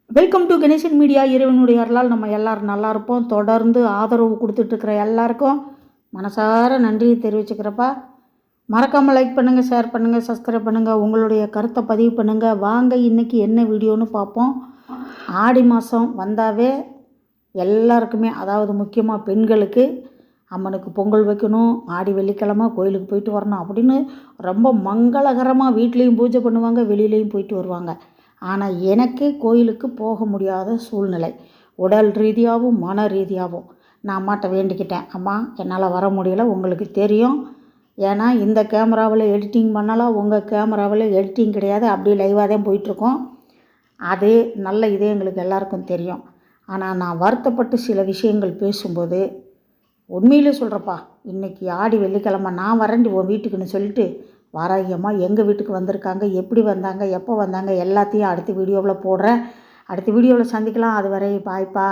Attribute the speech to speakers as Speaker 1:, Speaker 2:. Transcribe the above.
Speaker 1: Welcome to Ganesan media. இறைவனுடைய அருளால் நம்ம எல்லோரும் நல்லா இருப்போம். தொடர்ந்து ஆதரவு கொடுத்துட்ருக்குற எல்லாருக்கும் மனசார நன்றியை தெரிவிச்சுக்கிறப்பா. மறக்காமல் லைக் பண்ணுங்கள், ஷேர் பண்ணுங்கள், சப்ஸ்கிரைப் பண்ணுங்கள், உங்களுடைய கருத்தை பதிவு பண்ணுங்கள். வாங்க இன்றைக்கி என்ன வீடியோன்னு பார்ப்போம். ஆடி மாதம் வந்தாவே எல்லாருக்குமே, அதாவது முக்கியமாக பெண்களுக்கு அம்மனுக்கு பொங்கல் வைக்கணும், ஆடி வெள்ளிக்கிழமை கோயிலுக்கு போயிட்டு வரணும் அப்படின்னு ரொம்ப மங்களகரமாக வீட்லேயும் பூஜை பண்ணுவாங்க, வெளியிலையும் போயிட்டு வருவாங்க. ஆனால் எனக்கே கோயிலுக்கு போக முடியாத சூழ்நிலை, உடல் ரீதியாகவும் மன ரீதியாகவும். நான் அம்மாட்ட வேண்டிக்கிட்டேன், அம்மா என்னால் வர முடியல, உங்களுக்கு தெரியும், ஏன்னா இந்த கேமராவில் எடிட்டிங் பண்ணலாம், உங்கள் கேமராவில் எடிட்டிங் கிடையாது, அப்படியே லைவாக தான் போயிட்டுருக்கோம். அது நல்ல இதே எங்களுக்கு எல்லாருக்கும் தெரியும். ஆனால் நான் வருத்தப்பட்டு சில விஷயங்கள் பேசும்போது உண்மையிலே சொல்கிறப்பா, இன்றைக்கி ஆடி வெள்ளிக்கிழமை நான் வரேன்டி உன் வீட்டுக்குன்னு சொல்லிட்டு வாராகியம்மா எங்கள் வீட்டுக்கு வந்திருக்காங்க. எப்படி வந்தாங்க, எப்போ வந்தாங்க, எல்லாத்தையும் அடுத்த வீடியோவில் போடுறேன். அடுத்த வீடியோவில் சந்திக்கலாம். அதுவரை பாய்ப்பா.